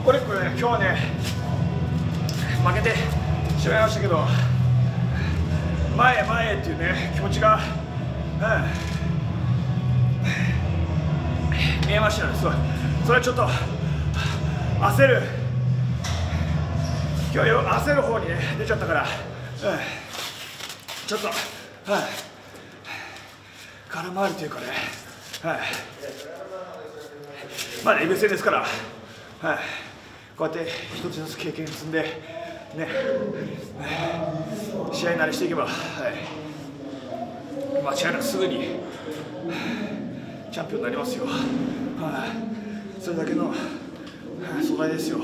これね、今日はね、負けてしまいましたけど、前へ前へっていうね、気持ちが、見えましたね。それはちょっと焦る、今日は焦る方にね、出ちゃったから、ちょっと、空回りというかね、まあデビュー戦ですから、こうやって一つずつ経験積んで、ね、試合慣れしていけば、間違いなくすぐにチャンピオンになりますよ。それだけの素材ですよ。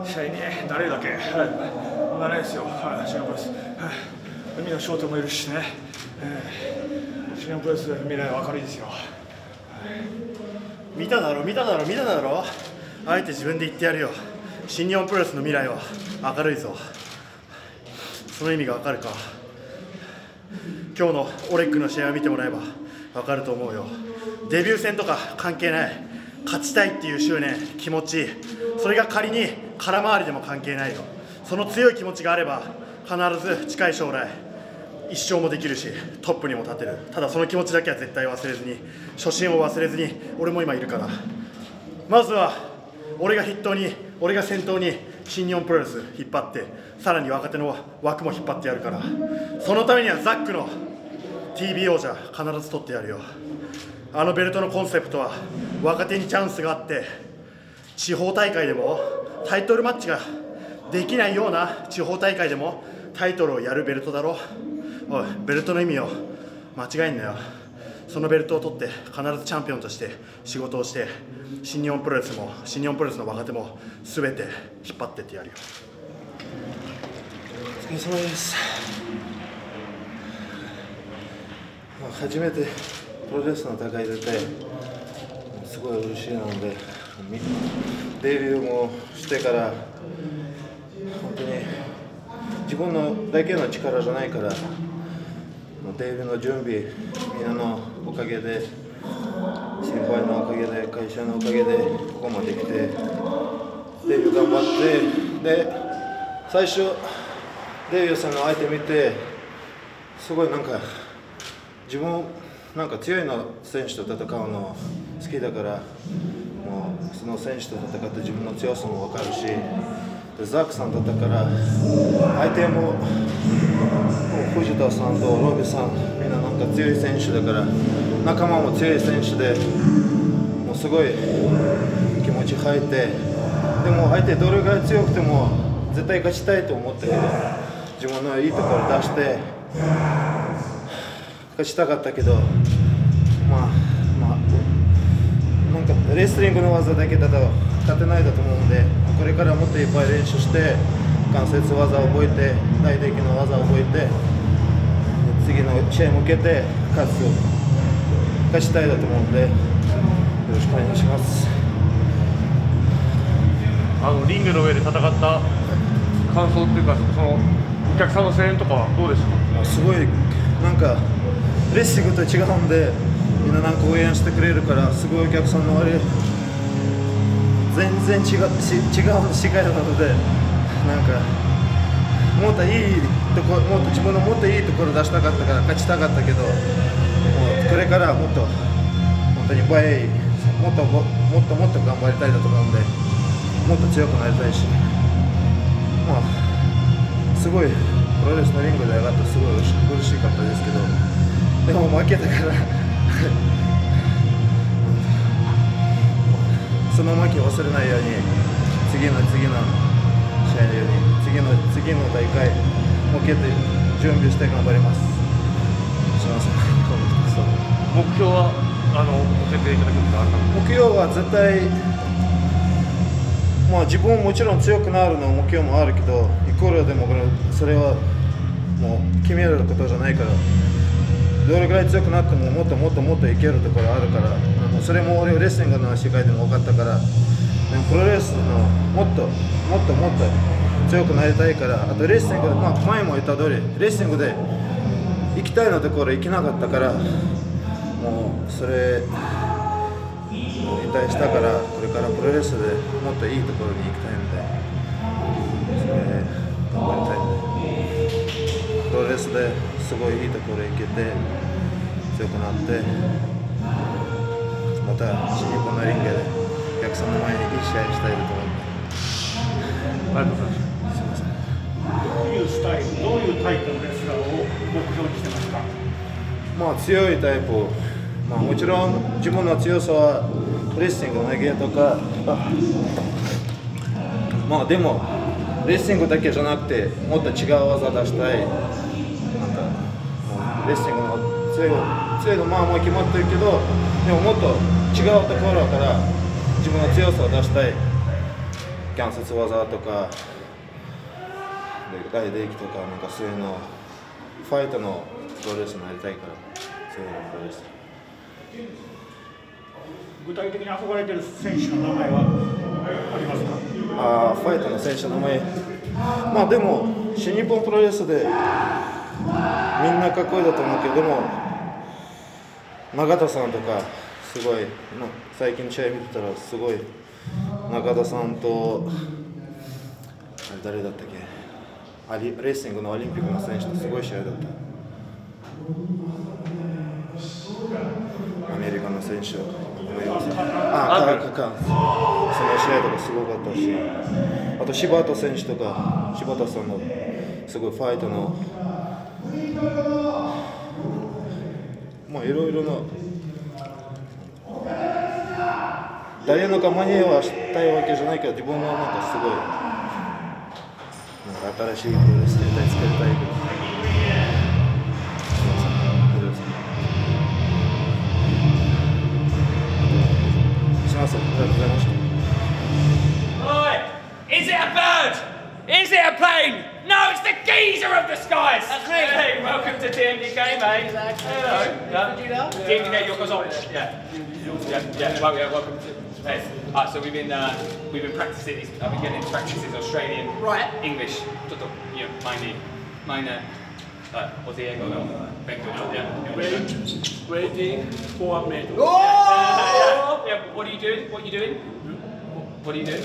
試合に慣れるだけ、慣れですよ。シガンプロレス、海のショートもいるしね、シガンプロレス未来は明るいですよ。見ただろ。あえて自分で言ってやるよ。新日本プロレスの未来は明るいぞ。その意味がわかるか。今日のオレックの試合を見てもらえばわかると思うよ。デビュー戦とか関係ない。勝ちたいっていう執念、気持ち、それが仮に空回りでも関係ないよ。その強い気持ちがあれば必ず近い将来一生もできるし、トップにも立てる。ただその気持ちだけは絶対忘れずに、初心を忘れずに、俺も今いるから、まずは俺が筆頭に、俺が先頭に新日本プロレス引っ張って、さらに若手の枠も引っ張ってやるから、そのためにはザックの TB 王者必ず取ってやるよ。あのベルトのコンセプトは若手にチャンスがあって、地方大会でもタイトルマッチができないような地方大会でもタイトルをやるベルトだろ。おい、ベルトの意味を間違えんなよ。そのベルトを取って必ずチャンピオンとして仕事をして、新日本プロレスも新日本プロレスの若手も全て引っ張ってってやるよ。お疲れ様です。初めてプロレスの大会出てすごい嬉しいので、デビューもしてから本当に自分のだけの力じゃないから、デビューの準備、みんなのおかげで、先輩のおかげで、会社のおかげでここまで来て、デビュー頑張って、で最初デビューさんの相手見て、すごいなんか自分なんか強いの選手と戦うの好きだから、もうその選手と戦って自分の強さも分かるし、でザックさんだったから相手も藤田さんとロビさん、みんななんか強い選手だから、仲間も強い選手で、もうすごい気持ち入って、でも相手どれぐらい強くても絶対勝ちたいと思って、自分のいいところ出して勝ちたかったけど、なんかレスリングの技だけだと勝てないだと思うんで、これからもっといっぱい練習して、関節技を覚えて、大腿筋の技を覚えて、次の試合向けて勝ちたいだと思うんで、よろしくお願いします。リングの上で戦った感想っていうか、そのお客さんの声援とかはどうでしたか？すごいなんかレスリングと違うんで、みんななんか応援してくれるから、すごいお客さんのあれ全然違う世界なので、なんかもっといいところ、もっと自分のもっといいところ出したかったから勝ちたかったけど、もうこれからもっと本当にもっと頑張りたいだと思うんで、もっと強くなりたいし、すごいプロレスのリングで上がってすごい苦しかったですけど、でも負けたからその負けを忘れないように、次の試合のように次の大会向けて準備して頑張ります。すみません。目標は教えていただけますか？目標は絶対、自分ももちろん強くなるの目標もあるけど、イコールでもそれはもう決めることじゃないから、どれぐらい強くなってももっといけるところあるから、それも俺レスリングの世界でも分かったから、でもプロレスのもっと強くなりたいから、あとレスリングで、前も言った通りレスリングで行きたいのところ行けなかったから、もうそれ退したからこれからプロレスでもっといいところに行きたいので、それで頑張りたいので、プロレスですごいいいところへ行けて強くなってまた新日本のリングでお客さんの前にいい試合したいと思うので、ありがとうございます。どういうスタイル、どういうタイプのレスラーを目標にしてますか？まあ強いタイプ、まあ、もちろん自分の強さはレスリングの投げとか、まあでもレスリングだけじゃなくてもっと違う技出したい、なんかレスリングの強いのまあもう決まってるけど、でももっと違うところから自分の強さを出したい、関節技とか外デキとか、なんかそういうのファイトのプロレスになりたいから、そういうのプロレス。具体的に憧れている選手の名前はありますか？ファイトの選手の名前、まあでも新日本プロレスでみんなかっこいいだと思うけど、でも中田さんとかすごい、まあ、最近試合見てたらすごい中田さんと誰だったっけ、レスリングのオリンピックの選手とすごい試合だった。アメリカの選手、カカン、その試合とかすごかったし、あと柴田選手とか、柴田さんのすごいファイトの、まあいろいろな、誰のか真似はしたいわけじゃないけど、自分はなんかすごい、なんか新しいプロレス絶対作りたいけど。Is it a bird? Is it a plane? No, it's the geezer of the skies! That's me! Hey, welcome to TMDK, mate. Exactly. Hello. TMDK, Yokozuna. Yeah, welcome to... Hey. So we've been practicing, I've been getting into practice in Australian English. Mine, Osiego, no? Waiting for medal. Yeah, what are you doing? What are you doing? What are you doing?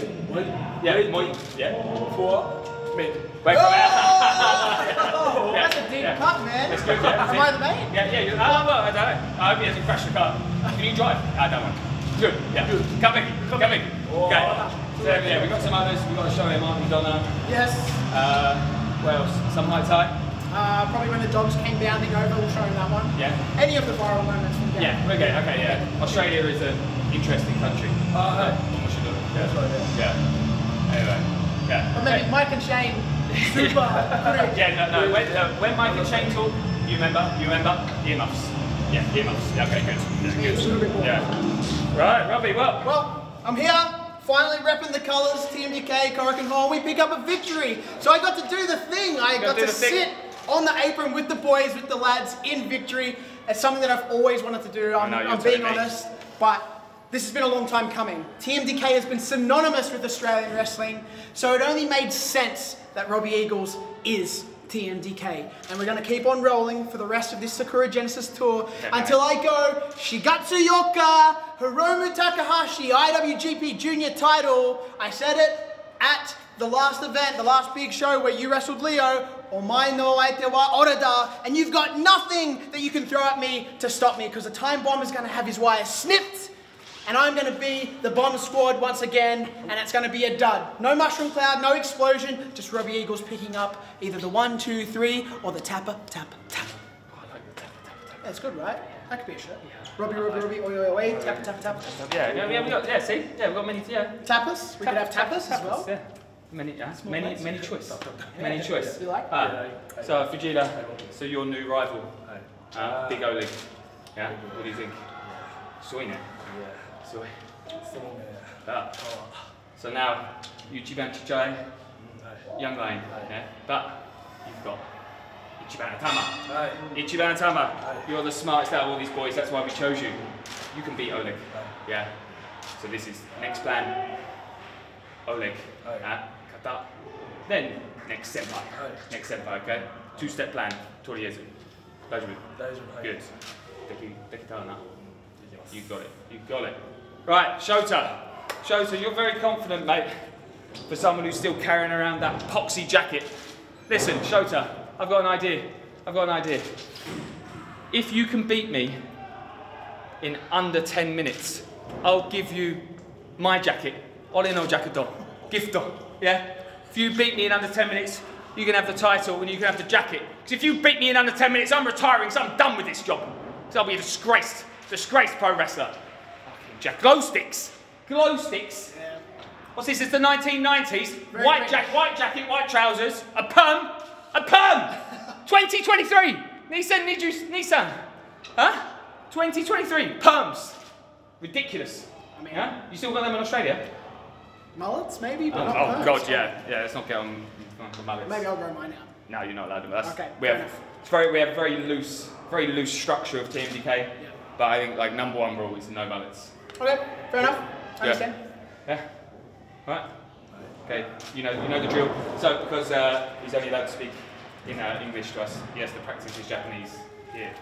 For medal. Wait for That's a deep cut, man. That's good, Am I the mate? Yeah. Well, I don't know. I hope he hasn't crashed the car. Can you drive? I don't want. Good. Yeah. Good. Come in. Okay. So yeah, we've got some others. We've got to show him Martin Donna. Yes. What else? Some high tie. Probably when the dogs came bounding over, we'll show him that one. Yeah. Any of the viral moments from Yeah. Okay. Yeah. Australia is an interesting country. Yeah. Anyway. Yeah. But maybe Mike and Shane. Super. Yeah. No. When Mike and Shane talk, you remember? Earmuffs. Yeah. Earmuffs. Yeah, okay. Good. Yeah. Right, Robbie. Well, I'm here. Finally repping the colours, TMDK, Korakuen Hall. We pick up a victory. So I got to do the thing. I got to sit on the apron with the boys, with the lads in victory. It's something that I've always wanted to do. I'm being honest, but this has been a long time coming. TMDK has been synonymous with Australian wrestling, so it only made sense that Robbie Eagles is TMDK. And we're going to keep on rolling for the rest of this Sakura Genesis tour until I go Shigatsu Yoka, Hiromu Takahashi, IWGP Junior title. I said it at the last event, the last big show where you wrestled Leo, Omae no aite wa Orada, and you've got nothing that you can throw at me to stop me, because the Time Bomb is going to have his wires snipped, and I'm going to be the Bomb Squad once again, and it's going to be a dud. No Mushroom Cloud, no explosion, just Robbie Eagles picking up either the 1, 2, 3, or the tapper, tapper, tapper. Oh, I like the tapper, tapper, tapper. That's good, right? That could be a shirt. Robbie, oi, oi, oi, tapper, tapper, tapper. We've got many, Tapas? We could have tapas as well. Yeah. Many choice. Many choice. You like? So Fujita, so your new rival, Big Oleg. Yeah. What do you think? Soy ne. Soy. So now Ichiban Chichai, Young Lion. Yeah. But you've got Ichiban Atama. Ichiban Atama. You're the smartest out of all these boys. That's why we chose you. You can beat Oleg. Yeah. So this is next plan. Oleg, kata. Then next senpai. Next senpai, okay? 2-step plan. Toriezu. Daijoubu? Good. You got it. Right, Shota. Shota, you're very confident, mate, for someone who's still carrying around that poxy jacket. Listen, Shota, I've got an idea. I've got an idea. If you can beat me in under 10 minutes, I'll give you my jacket. Ole no jacket do. Gift do. Yeah? If you beat me in under 10 minutes, you can have the title and you can have the jacket. Because if you beat me in under 10 minutes, I'm retiring, so I'm done with this job. So I'll be a disgraced pro wrestler. Fucking jack. Glow sticks. Glow sticks. Yeah. What's this? It's the 1990s. White jacket, white trousers, a perm. 2023. Nissan. Huh? 2023. Perms. Ridiculous. I mean, huh? You still got them in Australia? Mullets, maybe, but not perms. perms. God, yeah. Let's not get on the mullets. Maybe I'll grow mine out. No, you're not allowed to. That's, okay. We have a very loose structure of TMDK. Yeah. But I think like #1 rule is no mullets. Okay, fair enough. I understand. Yeah. Right. Okay. You know the drill. So because he's only allowed to speak in English to us, he has to practice his Japanese here.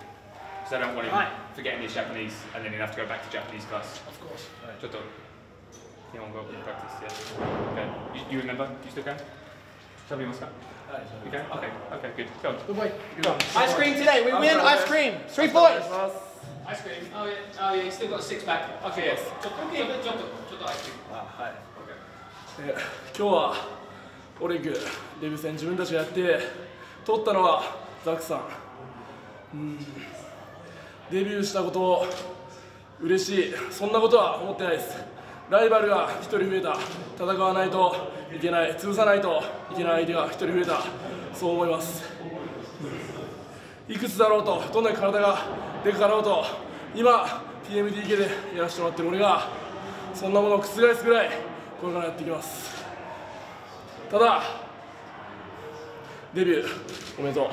So I don't want him forgetting his Japanese and then he'll have to go back to Japanese class. Of course. Just practice, yeah. Okay. You remember? You still can? Somebody must go. You can? Okay, good. Go on. Good boy. Go on. Ice cream today. We win ice cream. 3 points. Ice cream. Oh yeah, you still got a 6-pack. Okay, yes. ちょっとアイスクリーム。はい。今日はオレグデビュー戦自分たちがやって取ったのはザックさん。デビューしたこと嬉しい。そんなことは思ってないです。ライバルが1人増えた。戦わないといけない。潰さないといけない相手が1人増えた。そう思います。いくつだろうと、どんなに体がでかかろうと、今 TMDK でやらせてもらってる俺がそんなものを覆すぐらいこれからやっていきます。ただデビューおめでとう。